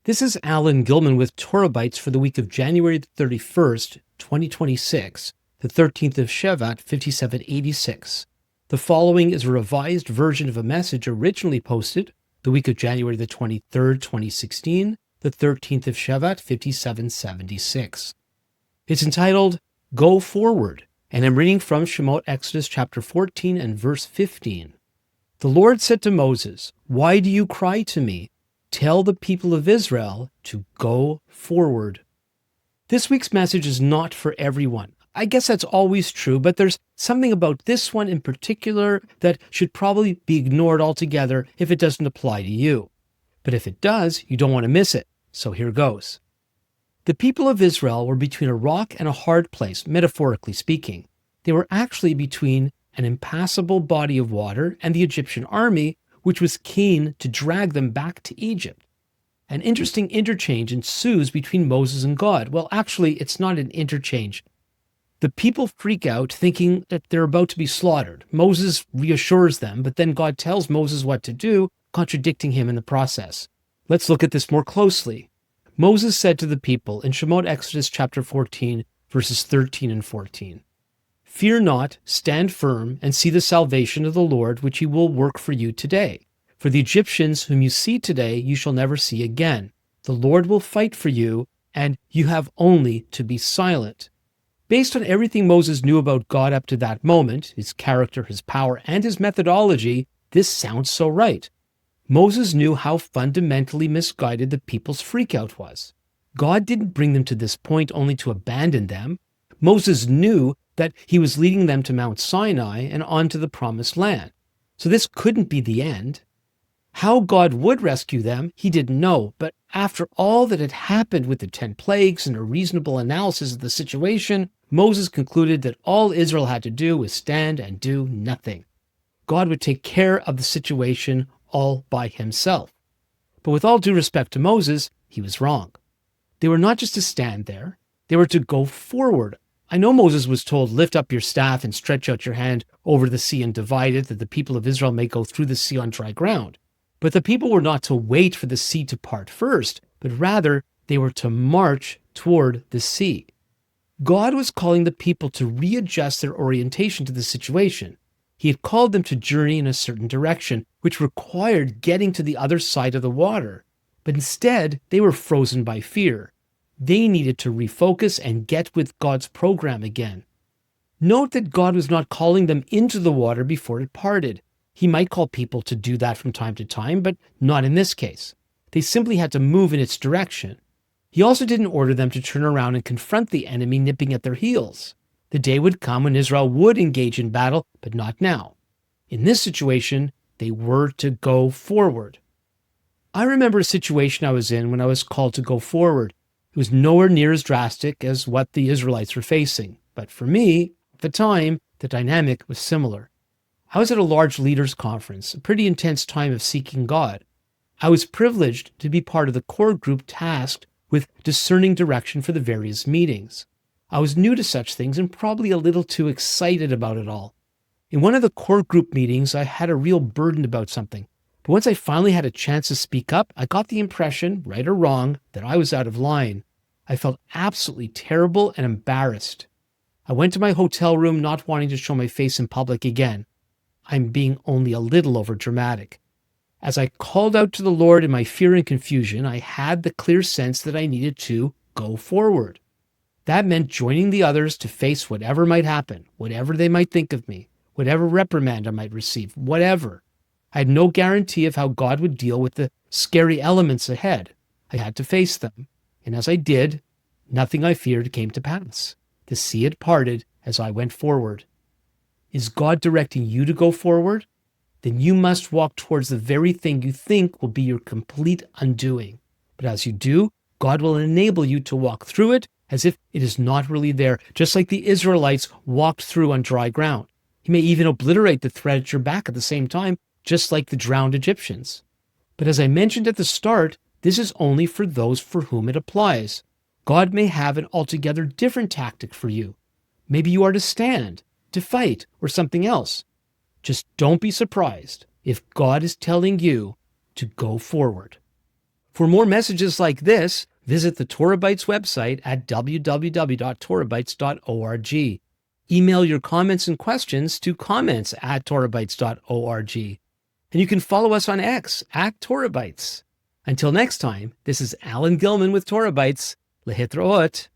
This is Alan Gilman with Torah Bites for the week of January 31st, 2026, the 13th of Shevat, 5786. The following is a revised version of a message originally posted the week of January the 23rd, 2016, the 13th of Shevat, 5776. It's entitled, Go Forward, and I'm reading from Shemot, Exodus chapter 14 and verse 15. The Lord said to Moses, "Why do you cry to me? Tell the people of Israel to go forward." This week's message is not for everyone. I guess that's always true, but there's something about this one in particular that should probably be ignored altogether if it doesn't apply to you. But if it does, you don't want to miss it. So here goes. The people of Israel were between a rock and a hard place, metaphorically speaking. They were actually between an impassable body of water and the Egyptian army, which was keen to drag them back to Egypt. An interesting interchange ensues between Moses and God. Well, actually, it's not an interchange. The people freak out, thinking that they're about to be slaughtered. Moses reassures them, but then God tells Moses what to do, contradicting him in the process. Let's look at this more closely. Moses said to the people in Shemot, Exodus chapter 14, verses 13 and 14, "Fear not, stand firm, and see the salvation of the Lord, which he will work for you today. For the Egyptians whom you see today, you shall never see again. The Lord will fight for you, and you have only to be silent." Based on everything Moses knew about God up to that moment, his character, his power, and his methodology, this sounds so right. Moses knew how fundamentally misguided the people's freakout was. God didn't bring them to this point only to abandon them. Moses knew that he was leading them to Mount Sinai and on to the promised land. So this couldn't be the end. How God would rescue them, he didn't know, but after all that had happened with the 10 plagues and a reasonable analysis of the situation, Moses concluded that all Israel had to do was stand and do nothing. God would take care of the situation all by himself. But with all due respect to Moses, he was wrong. They were not just to stand there, they were to go forward. I know Moses was told, "Lift up your staff and stretch out your hand over the sea and divide it, that the people of Israel may go through the sea on dry ground." But the people were not to wait for the sea to part first, but rather they were to march toward the sea. God was calling the people to readjust their orientation to the situation. He had called them to journey in a certain direction, which required getting to the other side of the water. But instead, they were frozen by fear. They needed to refocus and get with God's program again. Note that God was not calling them into the water before it parted. He might call people to do that from time to time, but not in this case. They simply had to move in its direction. He also didn't order them to turn around and confront the enemy nipping at their heels. The day would come when Israel would engage in battle, but not now. In this situation, they were to go forward. I remember a situation I was in when I was called to go forward. It was nowhere near as drastic as what the Israelites were facing. But for me, at the time, the dynamic was similar. I was at a large leaders' conference, a pretty intense time of seeking God. I was privileged to be part of the core group tasked with discerning direction for the various meetings. I was new to such things and probably a little too excited about it all. In one of the core group meetings, I had a real burden about something. But once I finally had a chance to speak up, I got the impression, right or wrong, that I was out of line. I felt absolutely terrible and embarrassed. I went to my hotel room not wanting to show my face in public again. I'm being only a little overdramatic. As I called out to the Lord in my fear and confusion, I had the clear sense that I needed to go forward. That meant joining the others to face whatever might happen, whatever they might think of me, whatever reprimand I might receive, whatever. I had no guarantee of how God would deal with the scary elements ahead. I had to face them. And as I did, nothing I feared came to pass. The sea had parted as I went forward. Is God directing you to go forward? Then you must walk towards the very thing you think will be your complete undoing. But as you do, God will enable you to walk through it as if it is not really there, just like the Israelites walked through on dry ground. He may even obliterate the threat at your back at the same time, just like the drowned Egyptians. But as I mentioned at the start, this is only for those for whom it applies. God may have an altogether different tactic for you. Maybe you are to stand, to fight, or something else. Just don't be surprised if God is telling you to go forward. For more messages like this, visit the Torah Bytes website at www.torahbytes.org. Email your comments and questions to comments@torahbytes.org. And you can follow us on X @TorahBytes. Until next time, this is Alan Gilman with Torah Bytes. Lehitraot.